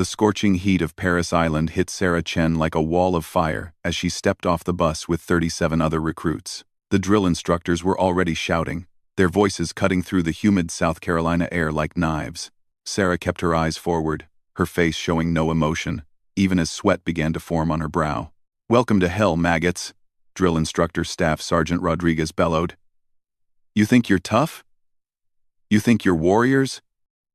The scorching heat of Paris Island hit Sarah Chen like a wall of fire as she stepped off the bus with 37 other recruits. The drill instructors were already shouting, their voices cutting through the humid South Carolina air like knives. Sarah kept her eyes forward, her face showing no emotion, even as sweat began to form on her brow. "Welcome to hell, maggots," Drill Instructor Staff Sergeant Rodriguez bellowed. "You think you're tough? You think you're warriors?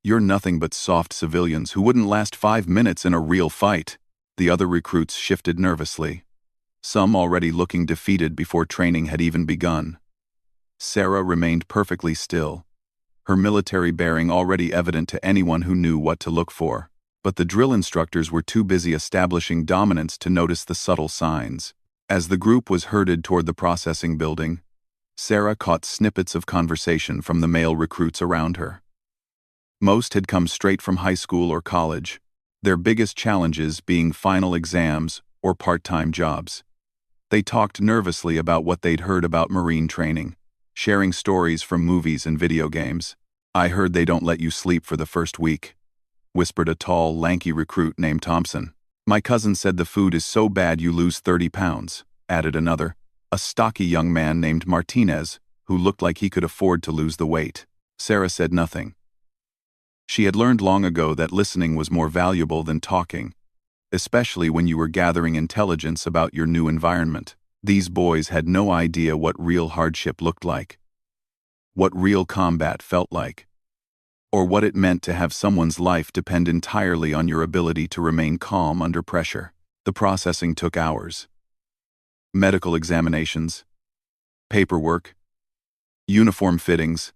You're nothing but soft civilians who wouldn't last 5 minutes in a real fight." The other recruits shifted nervously, some already looking defeated before training had even begun. Sarah remained perfectly still, her military bearing already evident to anyone who knew what to look for. But the drill instructors were too busy establishing dominance to notice the subtle signs. As the group was herded toward the processing building, Sarah caught snippets of conversation from the male recruits around her. Most had come straight from high school or college, their biggest challenges being final exams or part-time jobs. They talked nervously about what they'd heard about Marine training, sharing stories from movies and video games. "I heard they don't let you sleep for the first week," whispered a tall, lanky recruit named Thompson. "My cousin said the food is so bad you lose 30 pounds, added another, a stocky young man named Martinez, who looked like he could afford to lose the weight. Sarah said nothing. She had learned long ago that listening was more valuable than talking, especially when you were gathering intelligence about your new environment. These boys had no idea what real hardship looked like, what real combat felt like, or what it meant to have someone's life depend entirely on your ability to remain calm under pressure. The processing took hours. Medical examinations, paperwork, uniform fittings,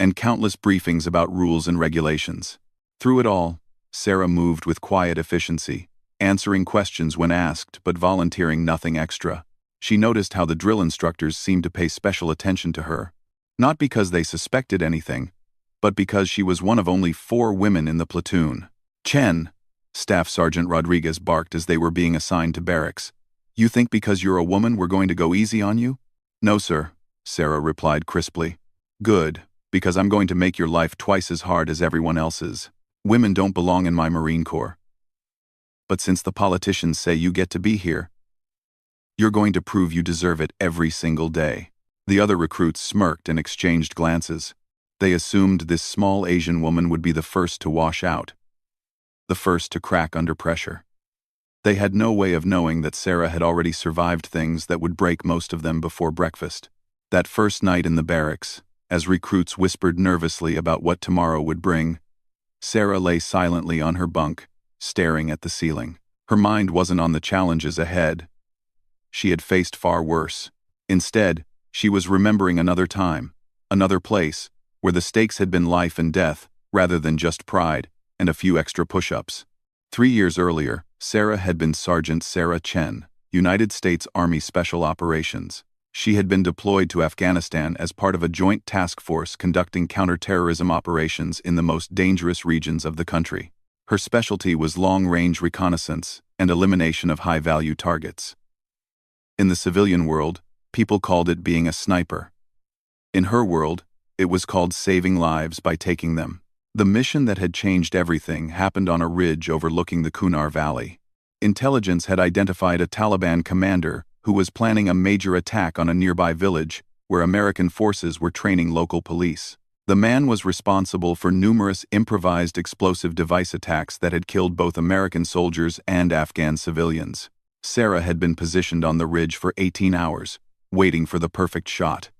and countless briefings about rules and regulations. Through it all, Sarah moved with quiet efficiency, answering questions when asked but volunteering nothing extra. She noticed how the drill instructors seemed to pay special attention to her, not because they suspected anything, but because she was one of only 4 women in the platoon. "Chen," Staff Sergeant Rodriguez barked as they were being assigned to barracks. "You think because you're a woman we're going to go easy on you?" "No, sir," Sarah replied crisply. "Good, because I'm going to make your life twice as hard as everyone else's. Women don't belong in my Marine Corps. But since the politicians say you get to be here, you're going to prove you deserve it every single day." The other recruits smirked and exchanged glances. They assumed this small Asian woman would be the first to wash out, the first to crack under pressure. They had no way of knowing that Sarah had already survived things that would break most of them before breakfast. That first night in the barracks, as recruits whispered nervously about what tomorrow would bring, Sarah lay silently on her bunk, staring at the ceiling. Her mind wasn't on the challenges ahead. She had faced far worse. Instead, she was remembering another time, another place, where the stakes had been life and death, rather than just pride and a few extra push-ups. 3 years earlier, Sarah had been Sergeant Sarah Chen, United States Army Special Operations. She had been deployed to Afghanistan as part of a joint task force conducting counterterrorism operations in the most dangerous regions of the country. Her specialty was long-range reconnaissance and elimination of high-value targets. In the civilian world, people called it being a sniper. In her world, it was called saving lives by taking them. The mission that had changed everything happened on a ridge overlooking the Kunar Valley. Intelligence had identified a Taliban commander who was planning a major attack on a nearby village where American forces were training local police. The man was responsible for numerous improvised explosive device attacks that had killed both American soldiers and Afghan civilians. Sarah had been positioned on the ridge for 18 hours, waiting for the perfect shot.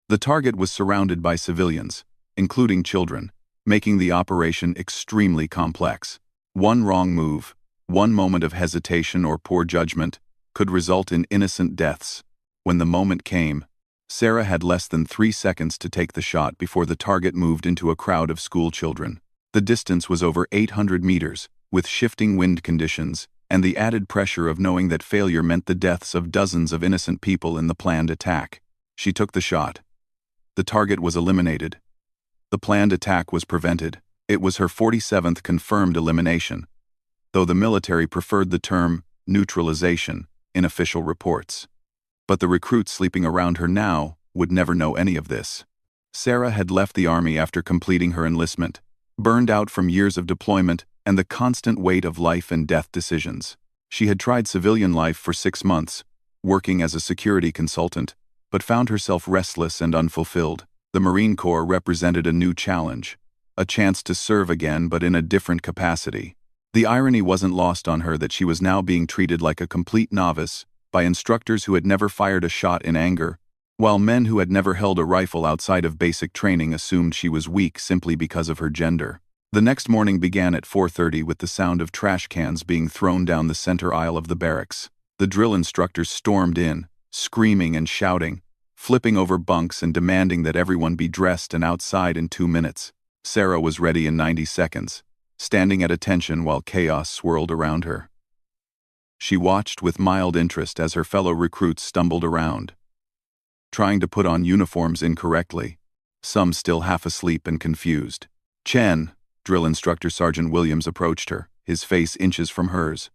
The target was surrounded by civilians, including children, making the operation extremely complex. One wrong move, one moment of hesitation or poor judgment, could result in innocent deaths. When the moment came, Sarah had less than 3 seconds to take the shot before the target moved into a crowd of school children. The distance was over 800 meters, with shifting wind conditions, and the added pressure of knowing that failure meant the deaths of dozens of innocent people in the planned attack. She took the shot. The target was eliminated. The planned attack was prevented. It was her 47th confirmed elimination, though the military preferred the term neutralization in official reports. But the recruits sleeping around her now would never know any of this. Sarah had left the army after completing her enlistment, burned out from years of deployment and the constant weight of life and death decisions. She had tried civilian life for 6 months, working as a security consultant, but found herself restless and unfulfilled. The Marine Corps represented a new challenge, a chance to serve again but in a different capacity. The irony wasn't lost on her that she was now being treated like a complete novice by instructors who had never fired a shot in anger, while men who had never held a rifle outside of basic training assumed she was weak simply because of her gender. The next morning began at 4:30 with the sound of trash cans being thrown down the center aisle of the barracks. The drill instructors stormed in, screaming and shouting, flipping over bunks and demanding that everyone be dressed and outside in 2 minutes. Sarah was ready in 90 seconds, standing at attention while chaos swirled around her. She watched with mild interest as her fellow recruits stumbled around, trying to put on uniforms incorrectly, some still half asleep and confused. "Chen," drill instructor Sergeant Williams approached her, his face inches from hers.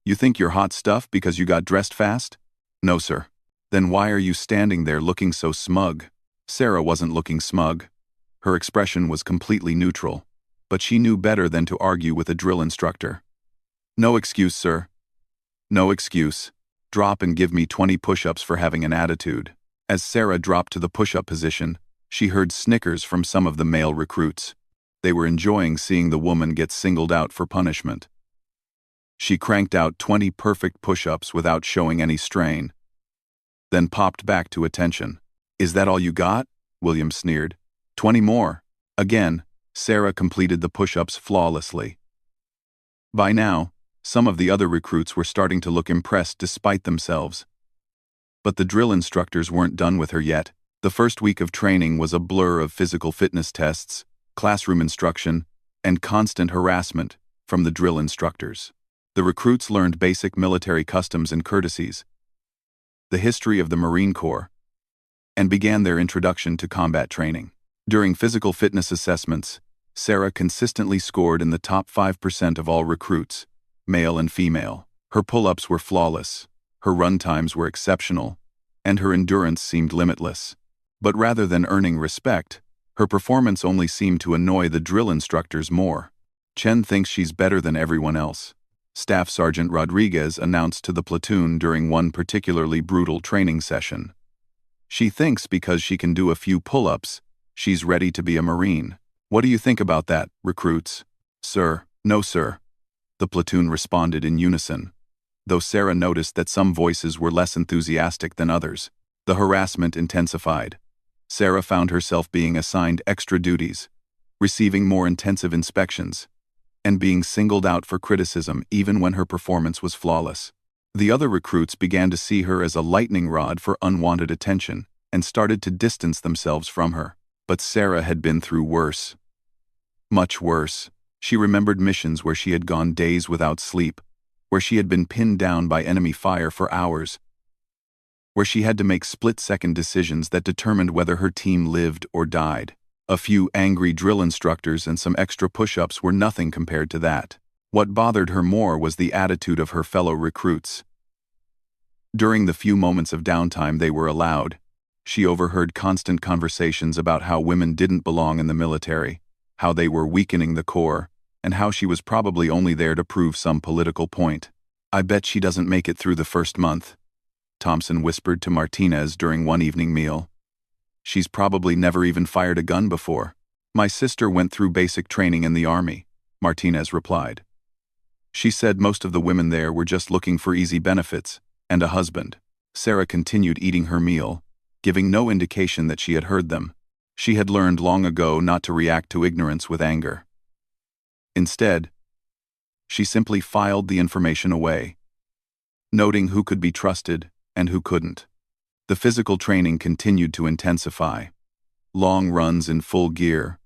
"You think you're hot stuff because you got dressed fast?" "No, sir." "Then why are you standing there looking so smug?" Sarah wasn't looking smug. Her expression was completely neutral, but she knew better than to argue with a drill instructor. "No excuse, sir. No excuse. Drop and give me 20 push-ups for having an attitude." As Sarah dropped to the push-up position, she heard snickers from some of the male recruits. They were enjoying seeing the woman get singled out for punishment. She cranked out 20 perfect push-ups without showing any strain, then popped back to attention. "Is that all you got?" Williams sneered. 20 more." Again, Sarah completed the push-ups flawlessly. By now, some of the other recruits were starting to look impressed despite themselves. But the drill instructors weren't done with her yet. The first week of training was a blur of physical fitness tests, classroom instruction, and constant harassment from the drill instructors. The recruits learned basic military customs and courtesies, the history of the Marine Corps, and began their introduction to combat training. During physical fitness assessments, Sarah consistently scored in the top 5% of all recruits, male and female. Her pull-ups were flawless, her run times were exceptional, and her endurance seemed limitless. But rather than earning respect, her performance only seemed to annoy the drill instructors more. "Chen thinks she's better than everyone else," Staff Sergeant Rodriguez announced to the platoon during one particularly brutal training session. "She thinks because she can do a few pull-ups, she's ready to be a Marine. What do you think about that, recruits?" "Sir, no sir," the platoon responded in unison, though Sarah noticed that some voices were less enthusiastic than others. The harassment intensified. Sarah found herself being assigned extra duties, receiving more intensive inspections, and being singled out for criticism even when her performance was flawless. The other recruits began to see her as a lightning rod for unwanted attention and started to distance themselves from her. But Sarah had been through worse. Much worse. She remembered missions where she had gone days without sleep, where she had been pinned down by enemy fire for hours, where she had to make split-second decisions that determined whether her team lived or died. A few angry drill instructors and some extra push-ups were nothing compared to that. What bothered her more was the attitude of her fellow recruits. During the few moments of downtime they were allowed, she overheard constant conversations about how women didn't belong in the military, how they were weakening the Corps, and how she was probably only there to prove some political point. "I bet she doesn't make it through the first month," Thompson whispered to Martinez during one evening meal. "She's probably never even fired a gun before." "My sister went through basic training in the Army," Martinez replied. "She said most of the women there were just looking for easy benefits and a husband." Sarah continued eating her meal, giving no indication that she had heard them. She had learned long ago not to react to ignorance with anger. Instead, she simply filed the information away, noting who could be trusted and who couldn't. The physical training continued to intensify. Long runs in full gear,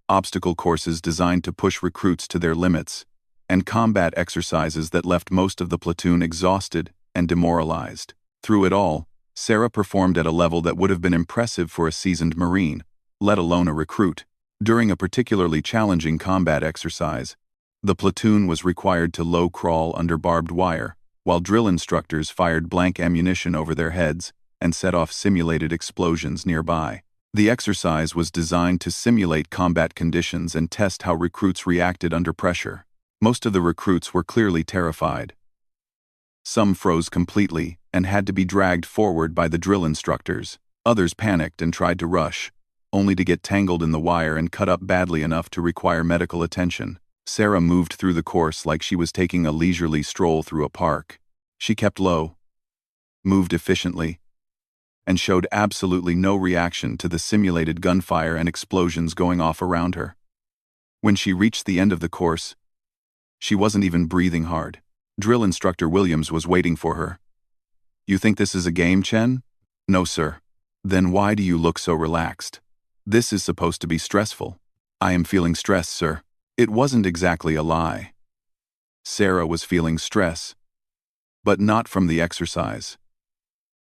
obstacle courses designed to push recruits to their limits, and combat exercises that left most of the platoon exhausted and demoralized. Through it all, Sarah performed at a level that would have been impressive for a seasoned Marine, let alone a recruit. During a particularly challenging combat exercise, the platoon was required to low crawl under barbed wire, while drill instructors fired blank ammunition over their heads and set off simulated explosions nearby. The exercise was designed to simulate combat conditions and test how recruits reacted under pressure. Most of the recruits were clearly terrified. Some froze completely and had to be dragged forward by the drill instructors. Others panicked and tried to rush, only to get tangled in the wire and cut up badly enough to require medical attention. Sarah moved through the course like she was taking a leisurely stroll through a park. She kept low, moved efficiently, and showed absolutely no reaction to the simulated gunfire and explosions going off around her. When she reached the end of the course, she wasn't even breathing hard. Drill instructor Williams was waiting for her. "You think this is a game, Chen?" "No, sir." "Then why do you look so relaxed? This is supposed to be stressful." "I am feeling stressed, sir." It wasn't exactly a lie. Sarah was feeling stress, but not from the exercise.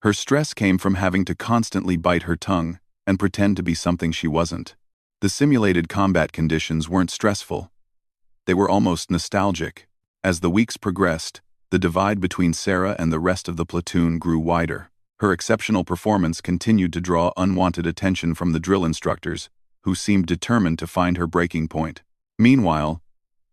Her stress came from having to constantly bite her tongue and pretend to be something she wasn't. The simulated combat conditions weren't stressful. They were almost nostalgic. As the weeks progressed, the divide between Sarah and the rest of the platoon grew wider. Her exceptional performance continued to draw unwanted attention from the drill instructors, who seemed determined to find her breaking point. Meanwhile,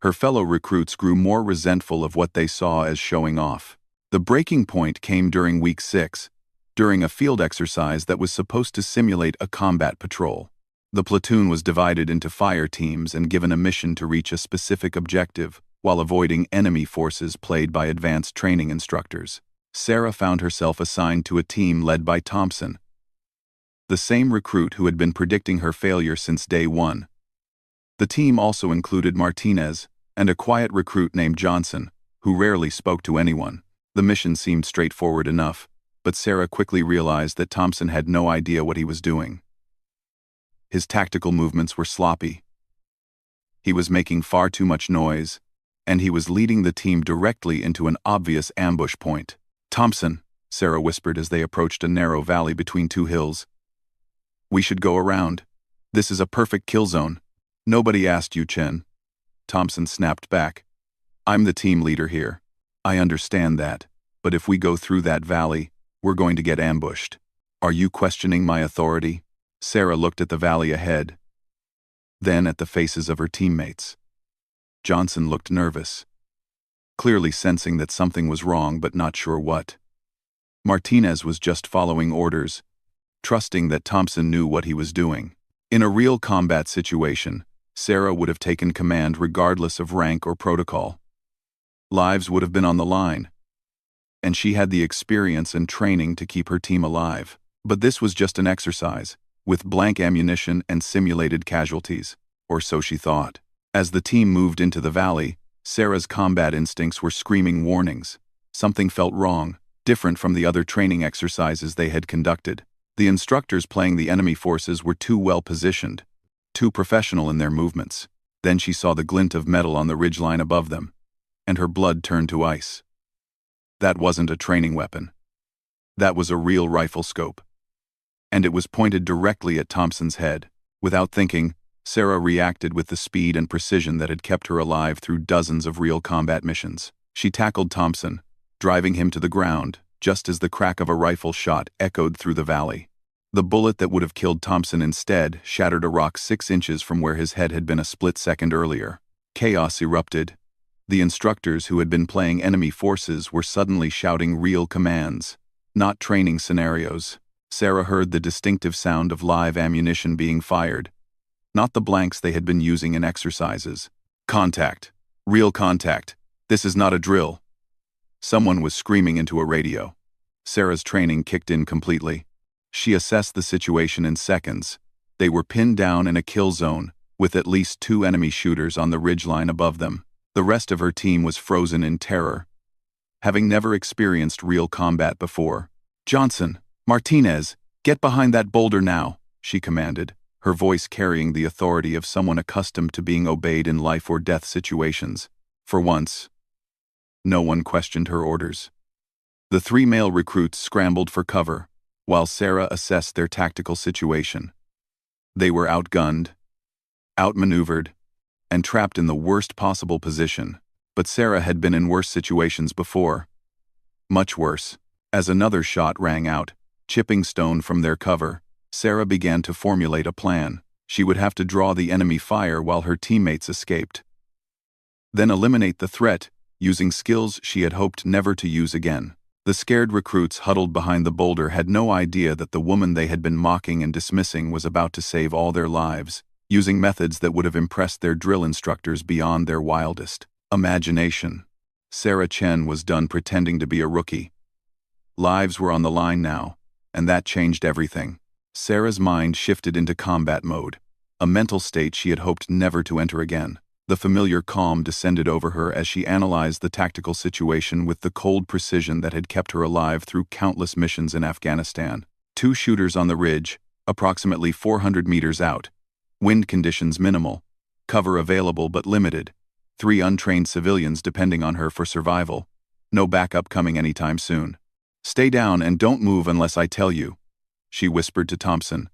her fellow recruits grew more resentful of what they saw as showing off. The breaking point came during week 6, during a field exercise that was supposed to simulate a combat patrol. The platoon was divided into fire teams and given a mission to reach a specific objective while avoiding enemy forces played by advanced training instructors. Sarah found herself assigned to a team led by Thompson, the same recruit who had been predicting her failure since day 1. The team also included Martinez and a quiet recruit named Johnson, who rarely spoke to anyone. The mission seemed straightforward enough, but Sarah quickly realized that Thompson had no idea what he was doing. His tactical movements were sloppy. He was making far too much noise, and he was leading the team directly into an obvious ambush point. "Thompson," Sarah whispered as they approached a narrow valley between 2 hills. "We should go around. This is a perfect kill zone." "Nobody asked you, Chen," Thompson snapped back. "I'm the team leader here. I understand that, but if we go through that valley, we're going to get ambushed. Are you questioning my authority?" Sarah looked at the valley ahead, then at the faces of her teammates. Johnson looked nervous, clearly sensing that something was wrong but not sure what. Martinez was just following orders, trusting that Thompson knew what he was doing. In a real combat situation, Sarah would have taken command regardless of rank or protocol. Lives would have been on the line, and she had the experience and training to keep her team alive. But this was just an exercise, with blank ammunition and simulated casualties, or so she thought. As the team moved into the valley, Sarah's combat instincts were screaming warnings. Something felt wrong, different from the other training exercises they had conducted. The instructors playing the enemy forces were too well positioned, too professional in their movements. Then she saw the glint of metal on the ridgeline above them, and her blood turned to ice. That wasn't a training weapon. That was a real rifle scope. And it was pointed directly at Thompson's head. Without thinking, Sarah reacted with the speed and precision that had kept her alive through dozens of real combat missions. She tackled Thompson, driving him to the ground, just as the crack of a rifle shot echoed through the valley. The bullet that would have killed Thompson instead shattered a rock 6 inches from where his head had been a split second earlier. Chaos erupted. The instructors who had been playing enemy forces were suddenly shouting real commands, not training scenarios. Sarah heard the distinctive sound of live ammunition being fired, not the blanks they had been using in exercises. "Contact. Real contact. This is not a drill." Someone was screaming into a radio. Sarah's training kicked in completely. She assessed the situation in seconds. They were pinned down in a kill zone, with at least 2 enemy shooters on the ridgeline above them. The rest of her team was frozen in terror, having never experienced real combat before. "Johnson, Martinez, get behind that boulder now," she commanded, her voice carrying the authority of someone accustomed to being obeyed in life or death situations. For once, no one questioned her orders. The 3 male recruits scrambled for cover, while Sarah assessed their tactical situation. They were outgunned, outmaneuvered, and trapped in the worst possible position. But Sarah had been in worse situations before. Much worse. As another shot rang out, chipping stone from their cover, Sarah began to formulate a plan. She would have to draw the enemy fire while her teammates escaped. then eliminate the threat, using skills she had hoped never to use again. The scared recruits huddled behind the boulder had no idea that the woman they had been mocking and dismissing was about to save all their lives, using methods that would have impressed their drill instructors beyond their wildest imagination. Sarah Chen was done pretending to be a rookie. Lives were on the line now, and that changed everything. Sarah's mind shifted into combat mode, a mental state she had hoped never to enter again. The familiar calm descended over her as she analyzed the tactical situation with the cold precision that had kept her alive through countless missions in Afghanistan. 2 shooters on the ridge, approximately 400 meters out. Wind conditions minimal. Cover available but limited. 3 untrained civilians depending on her for survival. No backup coming anytime soon. "Stay down and don't move unless I tell you," she whispered to Thompson,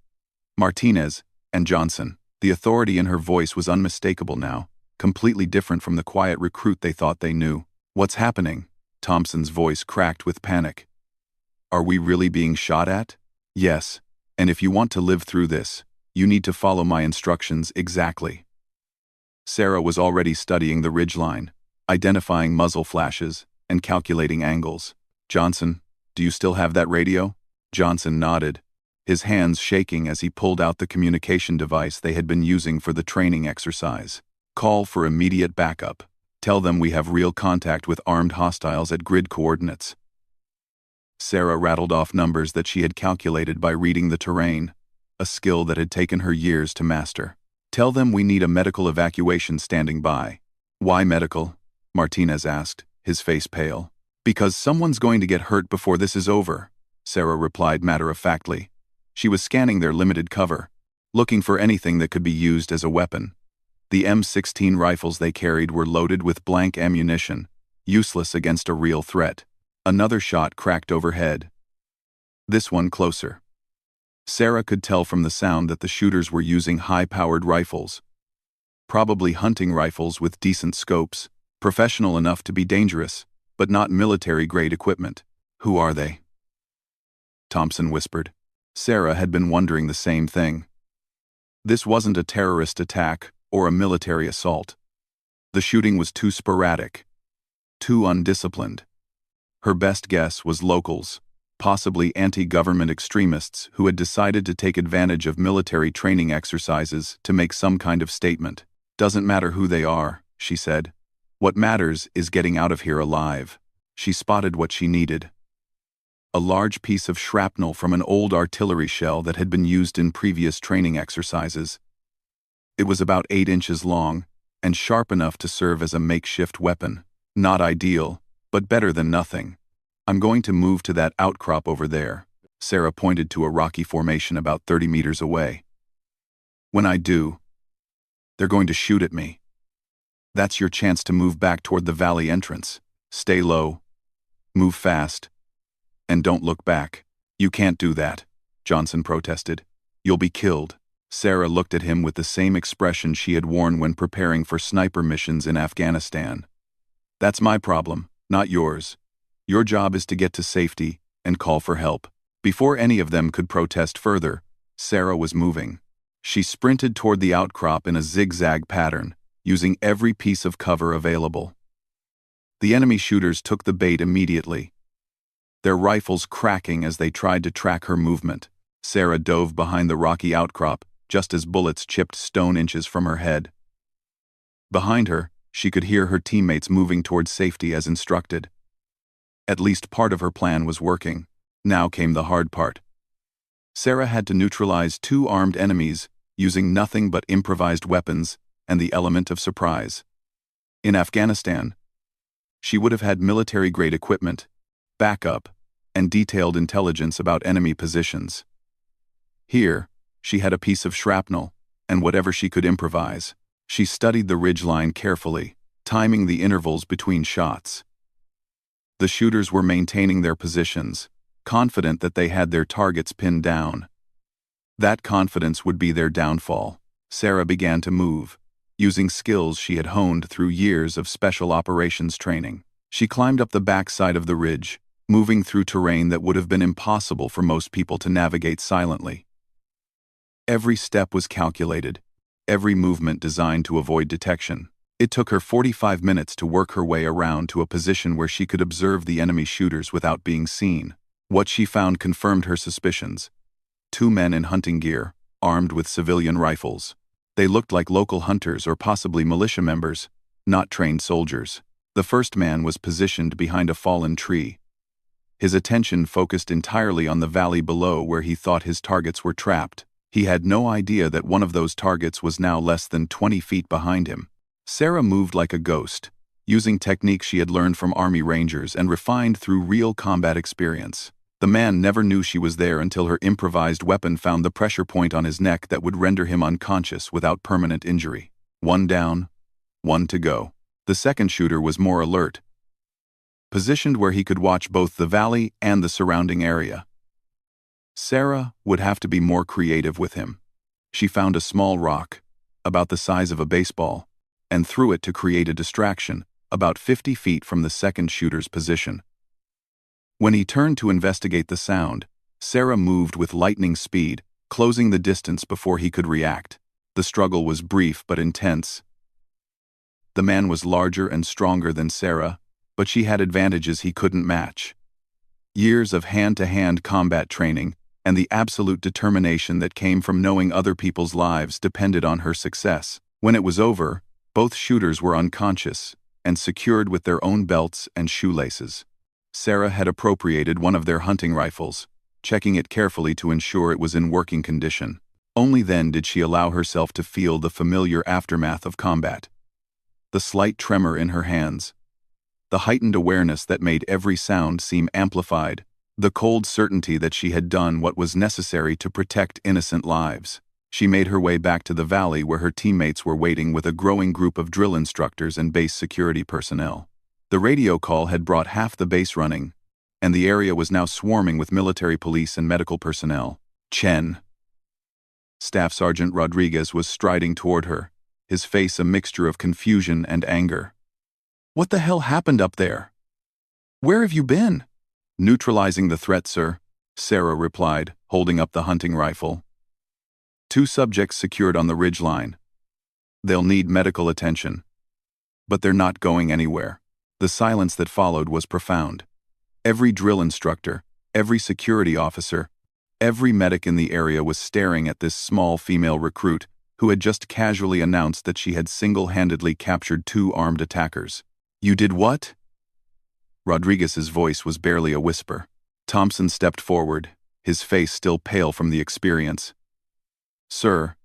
Martinez, and Johnson. The authority in her voice was unmistakable now, completely different from the quiet recruit they thought they knew. "What's happening?" Thompson's voice cracked with panic. "Are we really being shot at?" "Yes, and if you want to live through this, you need to follow my instructions exactly." Sarah was already studying the ridgeline, identifying muzzle flashes, and calculating angles. "Johnson, do you still have that radio?" Johnson nodded, his hands shaking as he pulled out the communication device they had been using for the training exercise. "Call for immediate backup. Tell them we have real contact with armed hostiles at grid coordinates." Sarah rattled off numbers that she had calculated by reading the terrain, a skill that had taken her years to master. "Tell them we need a medical evacuation standing by." "Why medical?" Martinez asked, his face pale. "Because someone's going to get hurt before this is over," Sarah replied matter-of-factly. She was scanning their limited cover, looking for anything that could be used as a weapon. The M16 rifles they carried were loaded with blank ammunition, useless against a real threat. Another shot cracked overhead. This one closer. Sarah could tell from the sound that the shooters were using high-powered rifles. Probably hunting rifles with decent scopes, professional enough to be dangerous, but not military-grade equipment. "Who are they?" Thompson whispered. Sarah had been wondering the same thing. This wasn't a terrorist attack or a military assault. The shooting was too sporadic, too undisciplined. Her best guess was locals, possibly anti-government extremists who had decided to take advantage of military training exercises to make some kind of statement. "Doesn't matter who they are," she said. "What matters is getting out of here alive." She spotted what she needed. A large piece of shrapnel from an old artillery shell that had been used in previous training exercises. It was about 8 inches long, and sharp enough to serve as a makeshift weapon. Not ideal, but better than nothing. "I'm going to move to that outcrop over there." Sarah pointed to a rocky formation about 30 meters away. "When I do, they're going to shoot at me. That's your chance to move back toward the valley entrance. Stay low, move fast, and don't look back." "You can't do that," Johnson protested. "You'll be killed." Sarah looked at him with the same expression she had worn when preparing for sniper missions in Afghanistan. "That's my problem, not yours. Your job is to get to safety and call for help." Before any of them could protest further, Sarah was moving. She sprinted toward the outcrop in a zigzag pattern, using every piece of cover available. The enemy shooters took the bait immediately, their rifles cracking as they tried to track her movement. Sarah dove behind the rocky outcrop, just as bullets chipped stone inches from her head. Behind her, she could hear her teammates moving toward safety as instructed. At least part of her plan was working. Now came the hard part. Sarah had to neutralize 2 armed enemies using nothing but improvised weapons and the element of surprise. In Afghanistan, she would have had military-grade equipment, backup, and detailed intelligence about enemy positions. Here, she had a piece of shrapnel and whatever she could improvise. She studied the ridgeline carefully, timing the intervals between shots. The shooters were maintaining their positions, confident that they had their targets pinned down. That confidence would be their downfall. Sarah began to move, using skills she had honed through years of special operations training. She climbed up the backside of the ridge, moving through terrain that would have been impossible for most people to navigate silently. Every step was calculated, every movement designed to avoid detection. It took her 45 minutes to work her way around to a position where she could observe the enemy shooters without being seen. What she found confirmed her suspicions. 2 men in hunting gear, armed with civilian rifles. They looked like local hunters or possibly militia members, not trained soldiers. The first man was positioned behind a fallen tree. His attention focused entirely on the valley below where he thought his targets were trapped. He had no idea that one of those targets was now less than 20 feet behind him. Sarah moved like a ghost, using techniques she had learned from Army Rangers and refined through real combat experience. The man never knew she was there until her improvised weapon found the pressure point on his neck that would render him unconscious without permanent injury. 1 down, 1 to go. The second shooter was more alert, positioned where he could watch both the valley and the surrounding area. Sarah would have to be more creative with him. She found a small rock, about the size of a baseball, and threw it to create a distraction, about 50 feet from the second shooter's position. When he turned to investigate the sound, Sarah moved with lightning speed, closing the distance before he could react. The struggle was brief but intense. The man was larger and stronger than Sarah, but she had advantages he couldn't match. Years of hand-to-hand combat training and the absolute determination that came from knowing other people's lives depended on her success. When it was over, both shooters were unconscious and secured with their own belts and shoelaces. Sarah had appropriated one of their hunting rifles, checking it carefully to ensure it was in working condition. Only then did she allow herself to feel the familiar aftermath of combat. The slight tremor in her hands, the heightened awareness that made every sound seem amplified, the cold certainty that she had done what was necessary to protect innocent lives. She made her way back to the valley where her teammates were waiting with a growing group of drill instructors and base security personnel. The radio call had brought half the base running, and the area was now swarming with military police and medical personnel. Chen. Staff Sergeant Rodriguez was striding toward her, his face a mixture of confusion and anger. "What the hell happened up there? Where have you been?" "Neutralizing the threat, sir," Sarah replied, holding up the hunting rifle. 2 subjects secured on the ridgeline. They'll need medical attention. But they're not going anywhere. The silence that followed was profound. Every drill instructor, every security officer, every medic in the area was staring at this small female recruit who had just casually announced that she had single-handedly captured 2 armed attackers. "You did what?" Rodriguez's voice was barely a whisper. Thompson stepped forward, his face still pale from the experience. "Sir,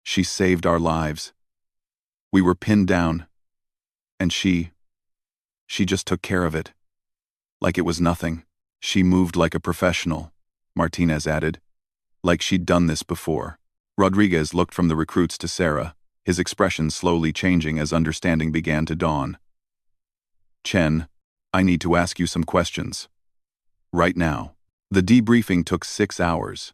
she saved our lives. We were pinned down, and she just took care of it. Like it was nothing. She moved like a professional," Martinez added. "Like she'd done this before." Rodriguez looked from the recruits to Sarah, his expression slowly changing as understanding began to dawn. "Chen, I need to ask you some questions. Right now." The debriefing took 6 hours.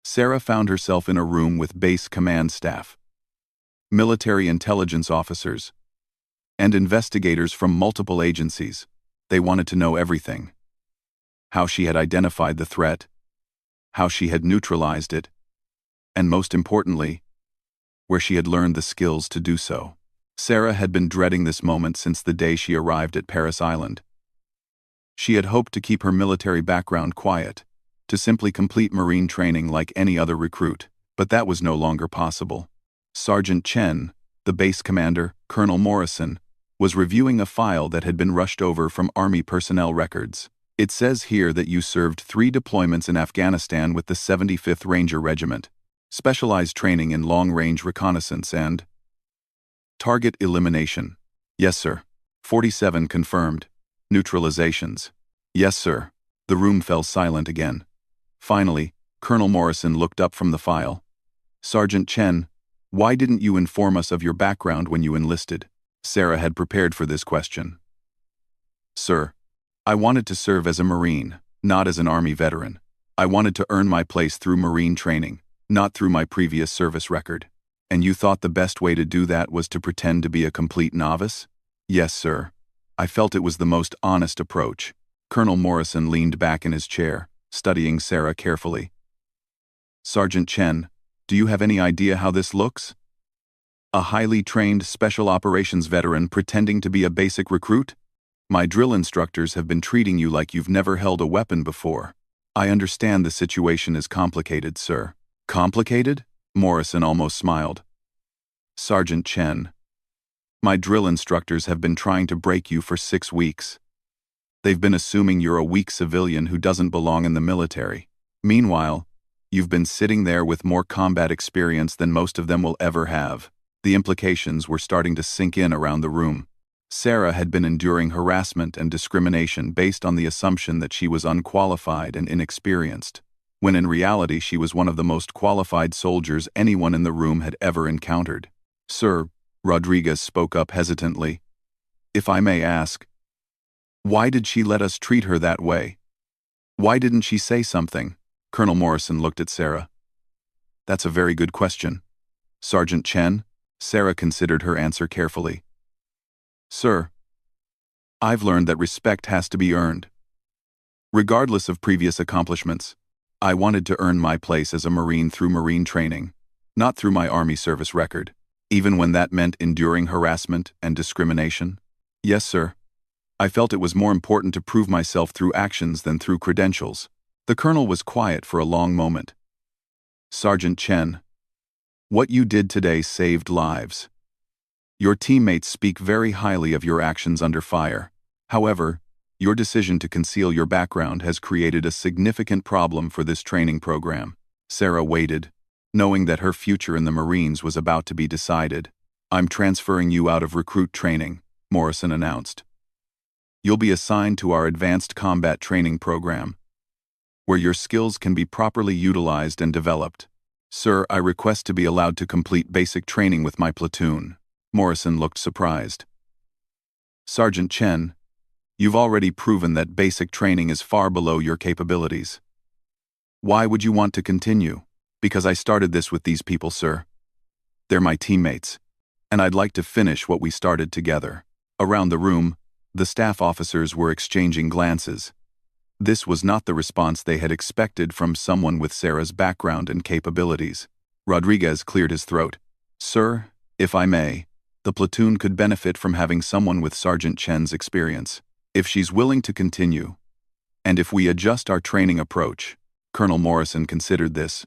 Sarah found herself in a room with base command staff, military intelligence officers, and investigators from multiple agencies. They wanted to know everything. How she had identified the threat, how she had neutralized it, and most importantly, where she had learned the skills to do so. Sarah had been dreading this moment since the day she arrived at Paris Island. She had hoped to keep her military background quiet, to simply complete Marine training like any other recruit, but that was no longer possible. Sergeant Chen, the base commander, Colonel Morrison, was reviewing a file that had been rushed over from Army personnel records. "It says here that you served 3 deployments in Afghanistan with the 75th Ranger Regiment, specialized training in long-range reconnaissance and target elimination." "Yes, sir." 47 confirmed. "Neutralizations." "Yes, sir." The room fell silent again. Finally, Colonel Morrison looked up from the file. "Sergeant Chen, why didn't you inform us of your background when you enlisted?" Sarah had prepared for this question. "Sir, I wanted to serve as a Marine, not as an Army veteran. I wanted to earn my place through Marine training, not through my previous service record. And you thought the best way to do that was to pretend to be a complete novice?" "Yes, sir. I felt it was the most honest approach." Colonel Morrison leaned back in his chair, studying Sarah carefully. "Sergeant Chen, do you have any idea how this looks?" A highly trained special operations veteran pretending to be a basic recruit? My drill instructors have been treating you like you've never held a weapon before. I understand the situation is complicated, sir. Complicated? Morrison almost smiled. Sergeant Chen. My drill instructors have been trying to break you for 6 weeks. They've been assuming you're a weak civilian who doesn't belong in the military. Meanwhile, you've been sitting there with more combat experience than most of them will ever have. The implications were starting to sink in around the room. Sarah had been enduring harassment and discrimination based on the assumption that she was unqualified and inexperienced, when in reality she was one of the most qualified soldiers anyone in the room had ever encountered. Sir, Rodriguez spoke up hesitantly. If I may ask, why did she let us treat her that way? Why didn't she say something? Colonel Morrison looked at Sarah. That's a very good question. Sergeant Chen? Sarah considered her answer carefully. Sir, I've learned that respect has to be earned. Regardless of previous accomplishments, I wanted to earn my place as a Marine through Marine training, not through my Army service record, even when that meant enduring harassment and discrimination. Yes, sir. I felt it was more important to prove myself through actions than through credentials. The colonel was quiet for a long moment. Sergeant Chen, what you did today saved lives. Your teammates speak very highly of your actions under fire. However, your decision to conceal your background has created a significant problem for this training program. Sarah waited, knowing that her future in the Marines was about to be decided. I'm transferring you out of recruit training, Morrison announced. You'll be assigned to our advanced combat training program, where your skills can be properly utilized and developed. Sir, I request to be allowed to complete basic training with my platoon. Morrison looked surprised. Sergeant Chen, you've already proven that basic training is far below your capabilities. Why would you want to continue? Because I started this with these people, sir. They're my teammates, and I'd like to finish what we started together. Around the room, the staff officers were exchanging glances. This was not the response they had expected from someone with Sarah's background and capabilities. Rodriguez cleared his throat. Sir, if I may, the platoon could benefit from having someone with Sergeant Chen's experience. If she's willing to continue, and if we adjust our training approach, Colonel Morrison considered this.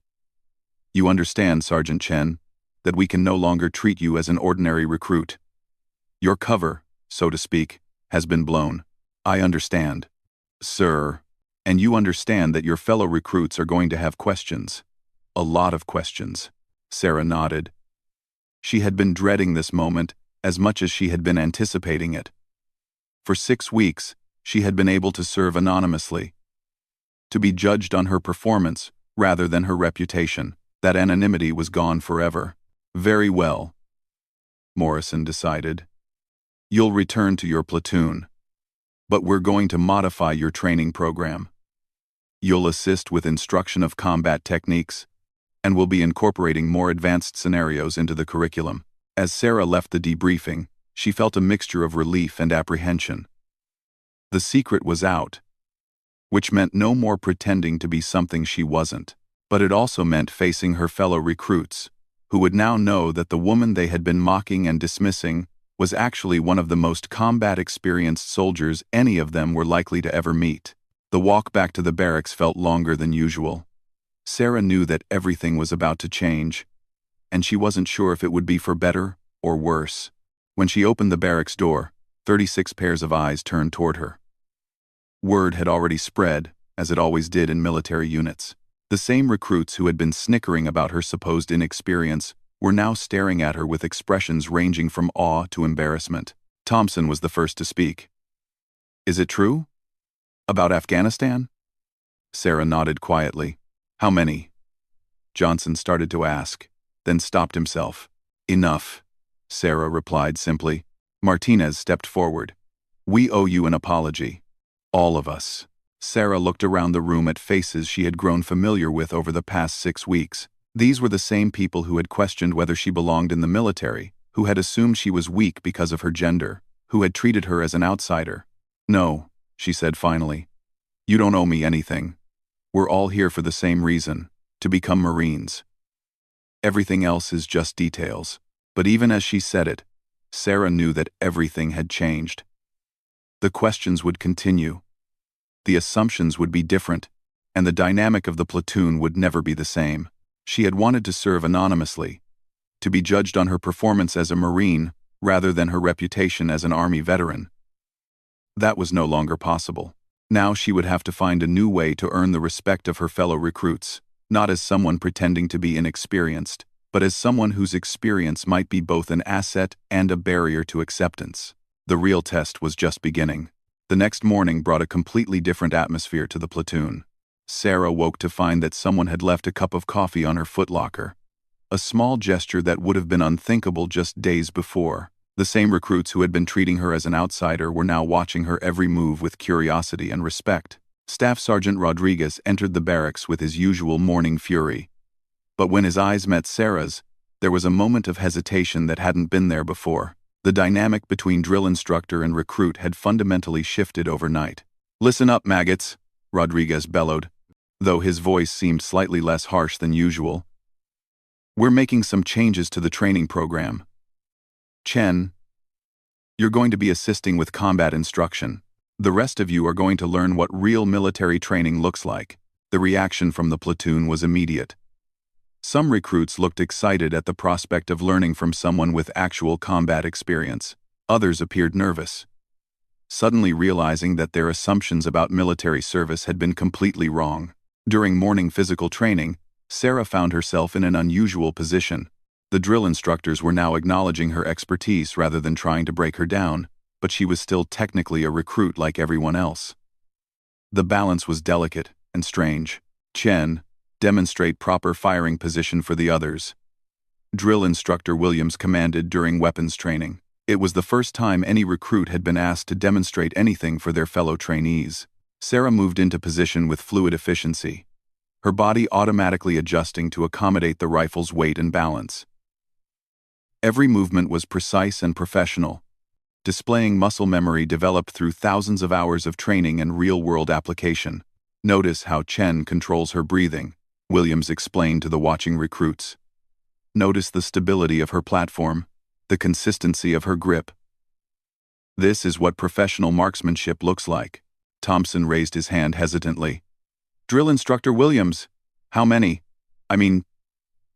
You understand, Sergeant Chen, that we can no longer treat you as an ordinary recruit. Your cover, so to speak, has been blown. I understand, sir, and you understand that your fellow recruits are going to have questions. A lot of questions. Sarah nodded. She had been dreading this moment as much as she had been anticipating it. For 6 weeks, she had been able to serve anonymously, to be judged on her performance rather than her reputation. That anonymity was gone forever. Very well, Morrison decided. You'll return to your platoon, but we're going to modify your training program. You'll assist with instruction of combat techniques, and we'll be incorporating more advanced scenarios into the curriculum. As Sarah left the debriefing, she felt a mixture of relief and apprehension. The secret was out, which meant no more pretending to be something she wasn't, but it also meant facing her fellow recruits, who would now know that the woman they had been mocking and dismissing was actually one of the most combat-experienced soldiers any of them were likely to ever meet. The walk back to the barracks felt longer than usual. Sarah knew that everything was about to change, and she wasn't sure if it would be for better or worse. When she opened the barracks door, 36 pairs of eyes turned toward her. Word had already spread, as it always did in military units. The same recruits who had been snickering about her supposed inexperience were now staring at her with expressions ranging from awe to embarrassment. Thompson was the first to speak. Is it true? About Afghanistan? Sarah nodded quietly. How many? Johnson started to ask, then stopped himself. Enough, Sarah replied simply. Martinez stepped forward. We owe you an apology. All of us. Sarah looked around the room at faces she had grown familiar with over the past 6 weeks. These were the same people who had questioned whether she belonged in the military, who had assumed she was weak because of her gender, who had treated her as an outsider. No, she said finally. You don't owe me anything. We're all here for the same reason, to become Marines. Everything else is just details. But even as she said it, Sarah knew that everything had changed. The questions would continue. The assumptions would be different, and the dynamic of the platoon would never be the same. She had wanted to serve anonymously, to be judged on her performance as a Marine rather than her reputation as an Army veteran. That was no longer possible. Now she would have to find a new way to earn the respect of her fellow recruits, not as someone pretending to be inexperienced, but as someone whose experience might be both an asset and a barrier to acceptance. The real test was just beginning. The next morning brought a completely different atmosphere to the platoon. Sarah woke to find that someone had left a cup of coffee on her footlocker. A small gesture that would have been unthinkable just days before. The same recruits who had been treating her as an outsider were now watching her every move with curiosity and respect. Staff Sergeant Rodriguez entered the barracks with his usual morning fury. But when his eyes met Sarah's, there was a moment of hesitation that hadn't been there before. The dynamic between drill instructor and recruit had fundamentally shifted overnight. "Listen up, maggots," Rodriguez bellowed, though his voice seemed slightly less harsh than usual. "We're making some changes to the training program. Chen, you're going to be assisting with combat instruction. The rest of you are going to learn what real military training looks like." The reaction from the platoon was immediate. Some recruits looked excited at the prospect of learning from someone with actual combat experience. Others appeared nervous, suddenly realizing that their assumptions about military service had been completely wrong. During morning physical training, Sarah found herself in an unusual position. The drill instructors were now acknowledging her expertise rather than trying to break her down, but she was still technically a recruit like everyone else. The balance was delicate and strange. Chen, demonstrate proper firing position for the others. Drill instructor Williams commanded during weapons training. It was the first time any recruit had been asked to demonstrate anything for their fellow trainees. Sarah moved into position with fluid efficiency, her body automatically adjusting to accommodate the rifle's weight and balance. Every movement was precise and professional, displaying muscle memory developed through thousands of hours of training and real-world application. "Notice how Chen controls her breathing," Williams explained to the watching recruits. "Notice the stability of her platform, the consistency of her grip. This is what professional marksmanship looks like." Thompson raised his hand hesitantly. "Drill instructor Williams, how many?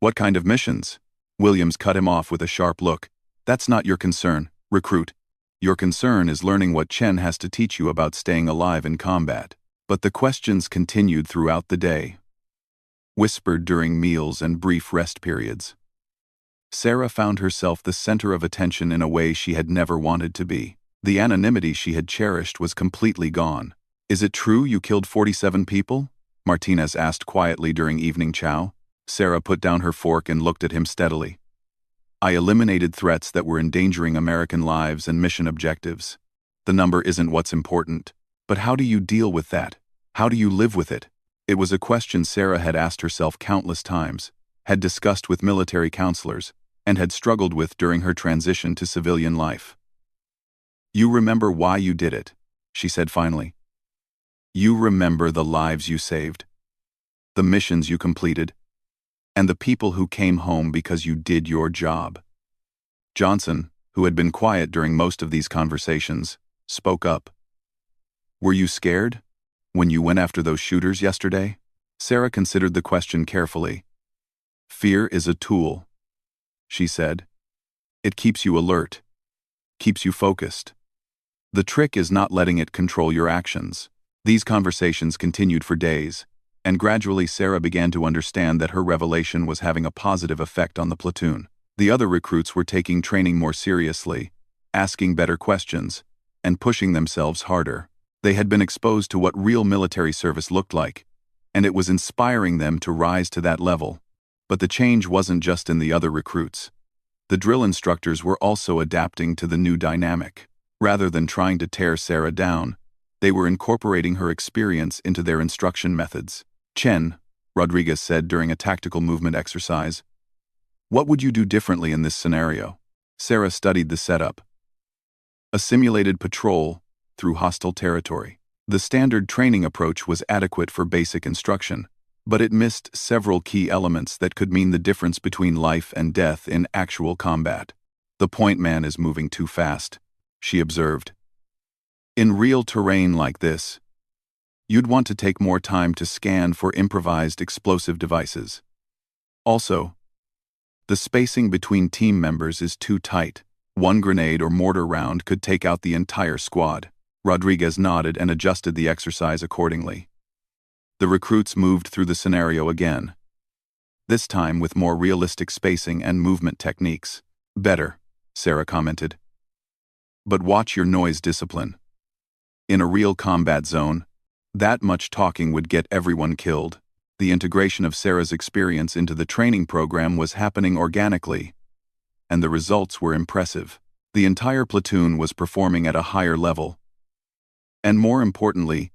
What kind of missions?" Williams cut him off with a sharp look. "That's not your concern, recruit. Your concern is learning what Chen has to teach you about staying alive in combat." But the questions continued throughout the day, whispered during meals and brief rest periods. Sarah found herself the center of attention in a way she had never wanted to be. The anonymity she had cherished was completely gone. "Is it true you killed 47 people?" Martinez asked quietly during evening chow. Sarah put down her fork and looked at him steadily. "I eliminated threats that were endangering American lives and mission objectives. The number isn't what's important. But how do you deal with that? How do you live with it?" It was a question Sarah had asked herself countless times, had discussed with military counselors, and had struggled with during her transition to civilian life. "You remember why you did it," she said finally. "You remember the lives you saved, the missions you completed, and the people who came home because you did your job." Johnson, who had been quiet during most of these conversations, spoke up. "Were you scared when you went after those shooters yesterday?" Sarah considered the question carefully. "Fear is a tool," she said. "It keeps you alert, keeps you focused. The trick is not letting it control your actions." These conversations continued for days, and gradually Sarah began to understand that her revelation was having a positive effect on the platoon. The other recruits were taking training more seriously, asking better questions, and pushing themselves harder. They had been exposed to what real military service looked like, and it was inspiring them to rise to that level. But the change wasn't just in the other recruits. The drill instructors were also adapting to the new dynamic. Rather than trying to tear Sarah down, they were incorporating her experience into their instruction methods. "Chen," Rodriguez said during a tactical movement exercise, "what would you do differently in this scenario?" Sarah studied the setup. A simulated patrol through hostile territory. The standard training approach was adequate for basic instruction, but it missed several key elements that could mean the difference between life and death in actual combat. "The point man is moving too fast," she observed. "In real terrain like this, you'd want to take more time to scan for improvised explosive devices. Also, the spacing between team members is too tight. One grenade or mortar round could take out the entire squad." Rodriguez nodded and adjusted the exercise accordingly. The recruits moved through the scenario again, this time with more realistic spacing and movement techniques. "Better," Sarah commented. "But watch your noise discipline. In a real combat zone, that much talking would get everyone killed." The integration of Sarah's experience into the training program was happening organically, and the results were impressive. The entire platoon was performing at a higher level. And more importantly,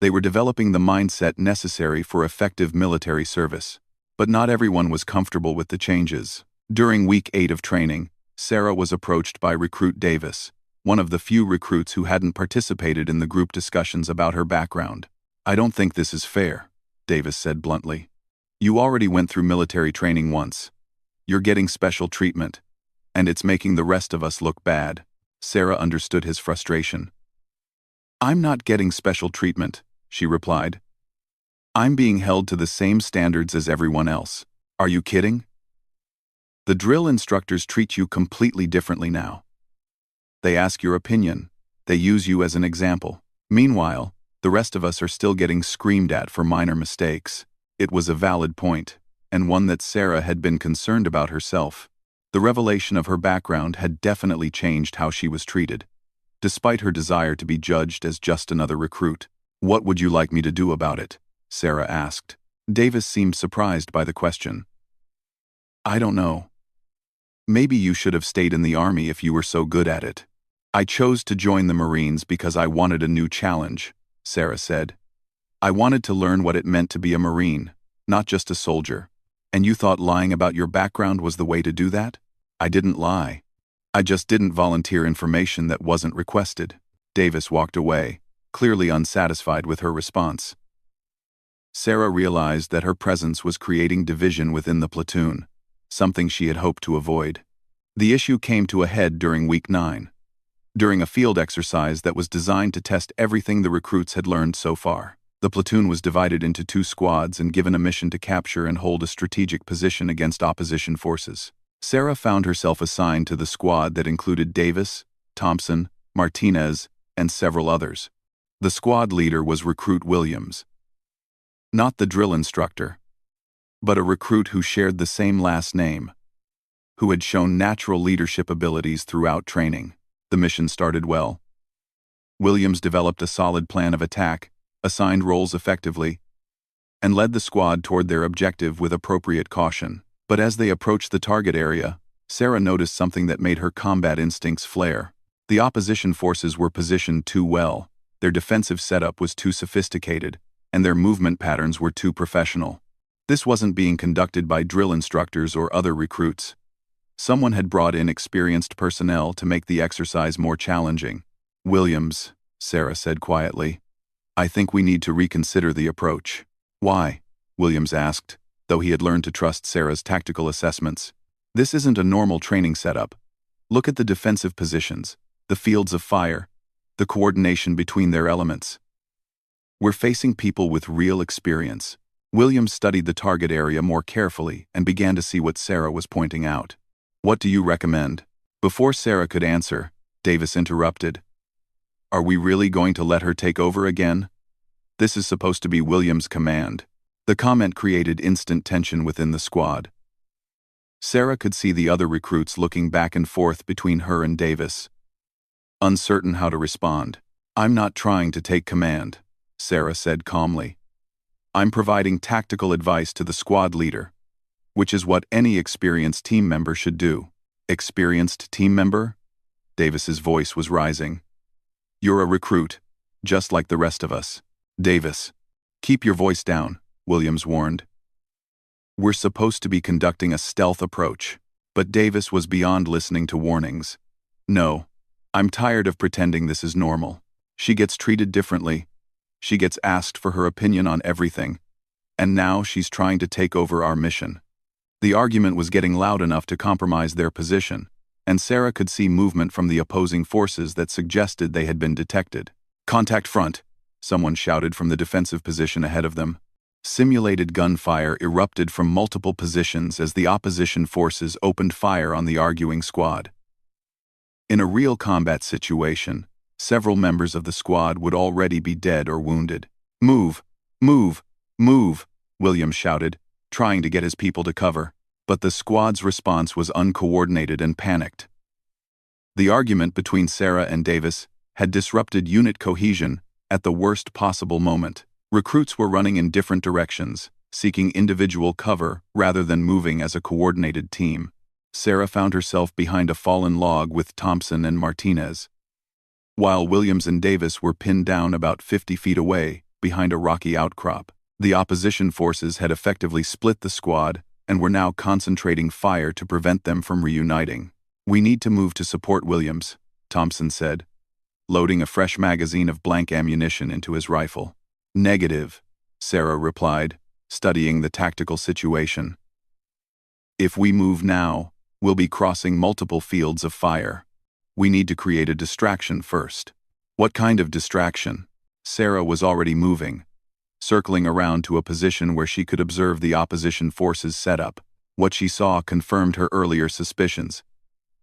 they were developing the mindset necessary for effective military service. But not everyone was comfortable with the changes. During week 8 of training, Sarah was approached by recruit Davis, one of the few recruits who hadn't participated in the group discussions about her background. "I don't think this is fair," Davis said bluntly. "You already went through military training once. You're getting special treatment, and it's making the rest of us look bad." Sarah understood his frustration. "I'm not getting special treatment," she replied. "I'm being held to the same standards as everyone else. Are you kidding? The drill instructors treat you completely differently now. They ask your opinion. They use you as an example. Meanwhile, the rest of us are still getting screamed at for minor mistakes." It was a valid point, and one that Sarah had been concerned about herself. The revelation of her background had definitely changed how she was treated, despite her desire to be judged as just another recruit. "What would you like me to do about it?" Sarah asked. Davis seemed surprised by the question. "I don't know. Maybe you should have stayed in the army if you were so good at it." "I chose to join the Marines because I wanted a new challenge," Sarah said. "I wanted to learn what it meant to be a Marine, not just a soldier. And you thought lying about your background was the way to do that?" "I didn't lie. I just didn't volunteer information that wasn't requested." Davis walked away, clearly unsatisfied with her response. Sarah realized that her presence was creating division within the platoon, something she had hoped to avoid. The issue came to a head during week 9, during a field exercise that was designed to test everything the recruits had learned so far. The platoon was divided into 2 squads and given a mission to capture and hold a strategic position against opposition forces. Sarah found herself assigned to the squad that included Davis, Thompson, Martinez, and several others. The squad leader was Recruit Williams. Not the drill instructor, but a recruit who shared the same last name, who had shown natural leadership abilities throughout training. The mission started well. Williams developed a solid plan of attack, assigned roles effectively, and led the squad toward their objective with appropriate caution. But as they approached the target area, Sarah noticed something that made her combat instincts flare. The opposition forces were positioned too well, their defensive setup was too sophisticated, and their movement patterns were too professional. This wasn't being conducted by drill instructors or other recruits. Someone had brought in experienced personnel to make the exercise more challenging. "Williams," Sarah said quietly, "I think we need to reconsider the approach." "Why?" Williams asked, though he had learned to trust Sarah's tactical assessments. "This isn't a normal training setup. Look at the defensive positions, the fields of fire, the coordination between their elements. We're facing people with real experience." Williams studied the target area more carefully and began to see what Sarah was pointing out. "What do you recommend?" Before Sarah could answer, Davis interrupted. "Are we really going to let her take over again? This is supposed to be Williams' command." The comment created instant tension within the squad. Sarah could see the other recruits looking back and forth between her and Davis, uncertain how to respond. "I'm not trying to take command," Sarah said calmly. "I'm providing tactical advice to the squad leader, which is what any experienced team member should do." "Experienced team member?" Davis's voice was rising. "You're a recruit, just like the rest of us." "Davis, keep your voice down," Williams warned. "We're supposed to be conducting a stealth approach." But Davis was beyond listening to warnings. "No, I'm tired of pretending this is normal. She gets treated differently. She gets asked for her opinion on everything. And now she's trying to take over our mission. The argument was getting loud enough to compromise their position, and Sarah could see movement from the opposing forces that suggested they had been detected. "Contact front," someone shouted from the defensive position ahead of them. Simulated gunfire erupted from multiple positions as the opposition forces opened fire on the arguing squad. In a real combat situation, several members of the squad would already be dead or wounded. "Move! Move! Move!" Williams shouted, trying to get his people to cover, but the squad's response was uncoordinated and panicked. The argument between Sarah and Davis had disrupted unit cohesion at the worst possible moment. Recruits were running in different directions, seeking individual cover rather than moving as a coordinated team. Sarah found herself behind a fallen log with Thompson and Martinez, while Williams and Davis were pinned down about 50 feet away, behind a rocky outcrop. The opposition forces had effectively split the squad and were now concentrating fire to prevent them from reuniting. "We need to move to support Williams," Thompson said, loading a fresh magazine of blank ammunition into his rifle. "Negative," Sarah replied, studying the tactical situation. "If we move now, we'll be crossing multiple fields of fire. We need to create a distraction first." "What kind of distraction?" Sarah was already moving, circling around to a position where she could observe the opposition forces' setup. What she saw confirmed her earlier suspicions.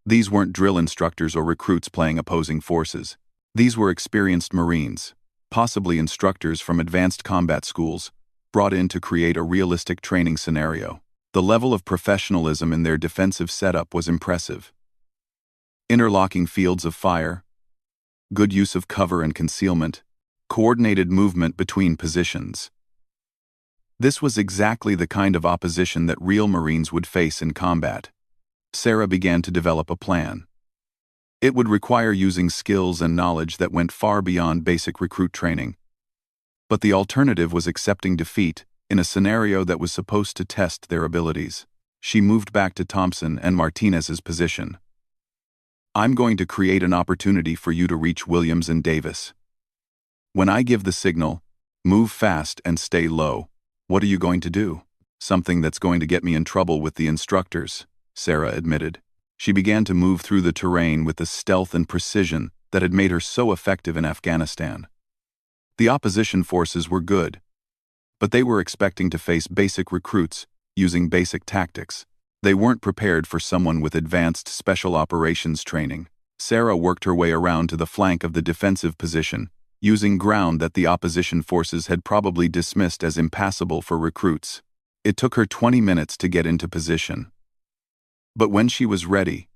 These weren't drill instructors or recruits playing opposing forces. These were experienced Marines, possibly instructors from advanced combat schools, brought in to create a realistic training scenario. The level of professionalism in their defensive setup was impressive. Interlocking fields of fire, good use of cover and concealment, coordinated movement between positions. This was exactly the kind of opposition that real Marines would face in combat. Sarah began to develop a plan. It would require using skills and knowledge that went far beyond basic recruit training. But the alternative was accepting defeat in a scenario that was supposed to test their abilities. She moved back to Thompson and Martinez's position. "I'm going to create an opportunity for you to reach Williams and Davis. When I give the signal, move fast and stay low." "What are you going to do?" "Something that's going to get me in trouble with the instructors," Sarah admitted. She began to move through the terrain with the stealth and precision that had made her so effective in Afghanistan. The opposition forces were good, but they were expecting to face basic recruits using basic tactics. They weren't prepared for someone with advanced special operations training. Sarah worked her way around to the flank of the defensive position, using ground that the opposition forces had probably dismissed as impassable for recruits. It took her 20 minutes to get into position. But when she was ready,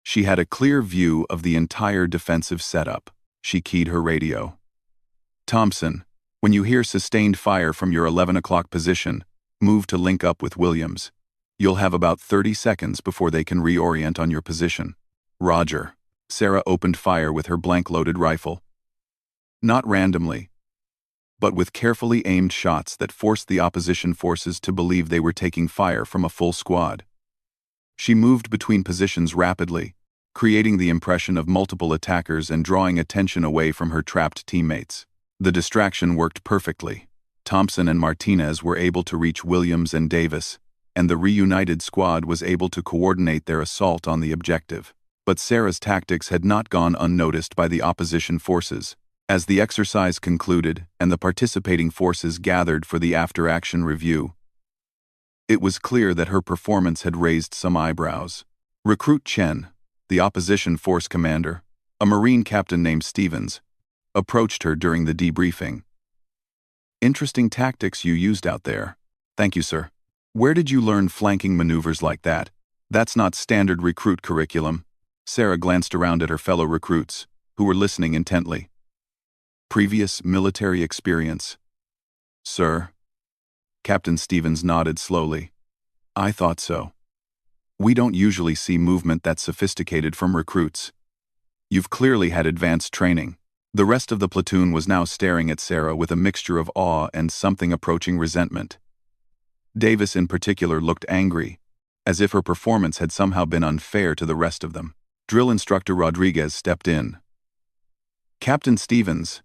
she had a clear view of the entire defensive setup. She keyed her radio. "Thompson, when you hear sustained fire from your 11 o'clock position, move to link up with Williams. You'll have about 30 seconds before they can reorient on your position." "Roger." Sarah opened fire with her blank-loaded rifle. Not randomly, but with carefully aimed shots that forced the opposition forces to believe they were taking fire from a full squad. She moved between positions rapidly, creating the impression of multiple attackers and drawing attention away from her trapped teammates. The distraction worked perfectly. Thompson and Martinez were able to reach Williams and Davis, and the reunited squad was able to coordinate their assault on the objective. But Sarah's tactics had not gone unnoticed by the opposition forces. As the exercise concluded and the participating forces gathered for the after-action review, it was clear that her performance had raised some eyebrows. Recruit Chen, the opposition force commander, a Marine captain named Stevens, approached her during the debriefing. "Interesting tactics you used out there." "Thank you, sir." "Where did you learn flanking maneuvers like that? That's not standard recruit curriculum." Sarah glanced around at her fellow recruits, who were listening intently. "Previous military experience, sir." Captain Stevens nodded slowly. "I thought so. We don't usually see movement that's sophisticated from recruits. You've clearly had advanced training." The rest of the platoon was now staring at Sarah with a mixture of awe and something approaching resentment. Davis in particular looked angry, as if her performance had somehow been unfair to the rest of them. Drill instructor Rodriguez stepped in. "Captain Stevens,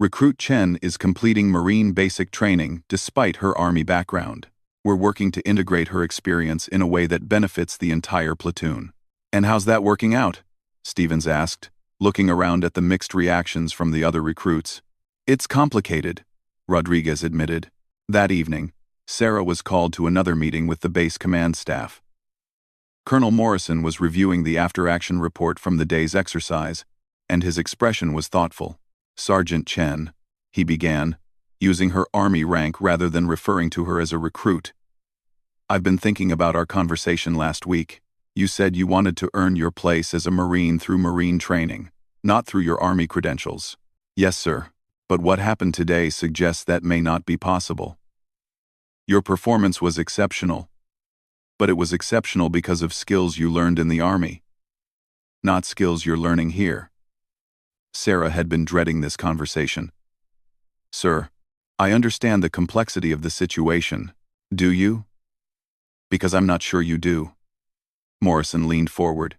Recruit Chen is completing Marine basic training despite her Army background. We're working to integrate her experience in a way that benefits the entire platoon. And how's that working out? Stevens asked, looking around at the mixed reactions from the other recruits. It's complicated, Rodriguez admitted. That evening, Sarah was called to another meeting with the base command staff. Colonel Morrison was reviewing the after-action report from the day's exercise, and his expression was thoughtful. Sergeant Chen, he began, using her Army rank rather than referring to her as a recruit. I've been thinking about our conversation last week. You said you wanted to earn your place as a Marine through Marine training, not through your Army credentials. Yes, sir. But what happened today suggests that may not be possible. Your performance was exceptional, but it was exceptional because of skills you learned in the Army, not skills you're learning here. Sarah had been dreading this conversation. Sir, I understand the complexity of the situation. Do you? Because I'm not sure you do. Morrison leaned forward.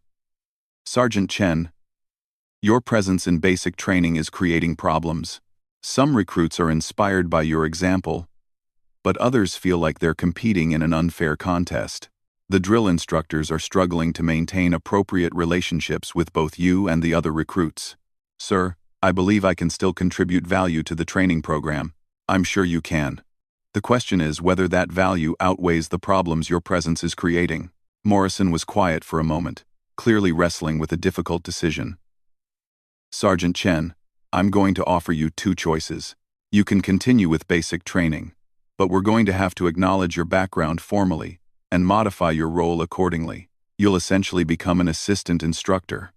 Sergeant Chen, your presence in basic training is creating problems. Some recruits are inspired by your example, but others feel like they're competing in an unfair contest. The drill instructors are struggling to maintain appropriate relationships with both you and the other recruits. Sir, I believe I can still contribute value to the training program. I'm sure you can. The question is whether that value outweighs the problems your presence is creating. Morrison was quiet for a moment, clearly wrestling with a difficult decision. Sergeant Chen, I'm going to offer you two choices. You can continue with basic training, but we're going to have to acknowledge your background formally and modify your role accordingly. You'll essentially become an assistant instructor,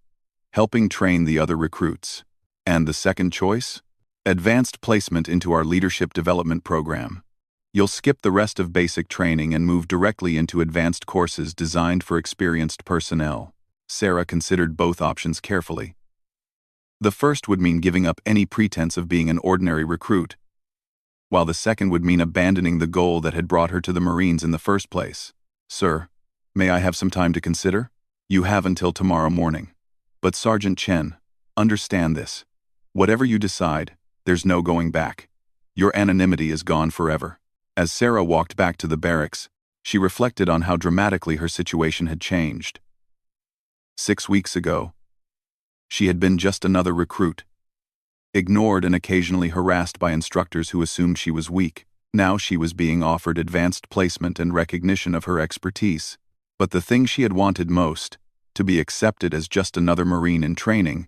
helping train the other recruits. And the second choice? Advanced placement into our leadership development program. You'll skip the rest of basic training and move directly into advanced courses designed for experienced personnel. Sarah considered both options carefully. The first would mean giving up any pretense of being an ordinary recruit, while the second would mean abandoning the goal that had brought her to the Marines in the first place. Sir, may I have some time to consider? You have until tomorrow morning. But Sergeant Chen, understand this. Whatever you decide, there's no going back. Your anonymity is gone forever. As Sarah walked back to the barracks, she reflected on how dramatically her situation had changed. 6 weeks ago, she had been just another recruit, ignored and occasionally harassed by instructors who assumed she was weak. Now she was being offered advanced placement and recognition of her expertise. But the thing she had wanted most, to be accepted as just another Marine in training,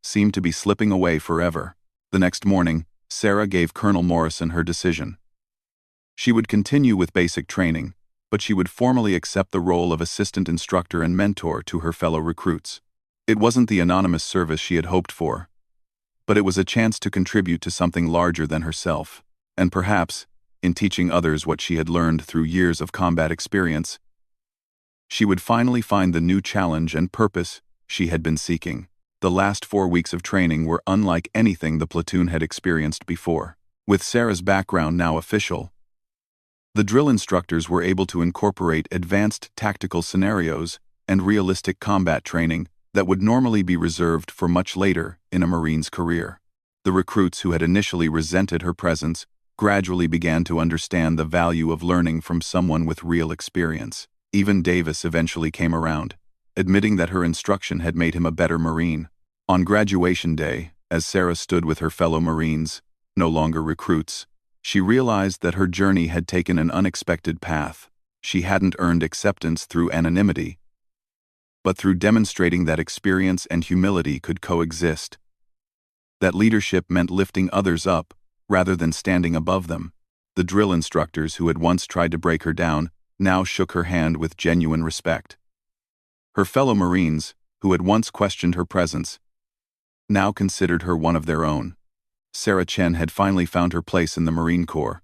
seemed to be slipping away forever. The next morning, Sarah gave Colonel Morrison her decision. She would continue with basic training, but she would formally accept the role of assistant instructor and mentor to her fellow recruits. It wasn't the anonymous service she had hoped for, but it was a chance to contribute to something larger than herself, and perhaps, in teaching others what she had learned through years of combat experience, she would finally find the new challenge and purpose she had been seeking. The last 4 weeks of training were unlike anything the platoon had experienced before. With Sarah's background now official, the drill instructors were able to incorporate advanced tactical scenarios and realistic combat training that would normally be reserved for much later in a Marine's career. The recruits who had initially resented her presence gradually began to understand the value of learning from someone with real experience. Even Davis eventually came around, admitting that her instruction had made him a better Marine. On graduation day, as Sarah stood with her fellow Marines, no longer recruits, she realized that her journey had taken an unexpected path. She hadn't earned acceptance through anonymity, but through demonstrating that experience and humility could coexist. That leadership meant lifting others up, rather than standing above them. The drill instructors who had once tried to break her down now shook her hand with genuine respect. Her fellow Marines, who had once questioned her presence, now considered her one of their own. Sarah Chen had finally found her place in the Marine Corps,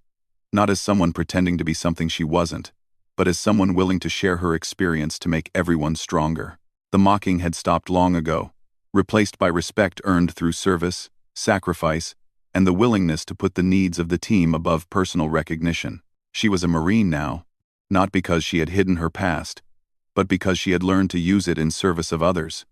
not as someone pretending to be something she wasn't, but as someone willing to share her experience to make everyone stronger. The mocking had stopped long ago, replaced by respect earned through service, sacrifice, and the willingness to put the needs of the team above personal recognition. She was a Marine now, not because she had hidden her past, but because she had learned to use it in service of others.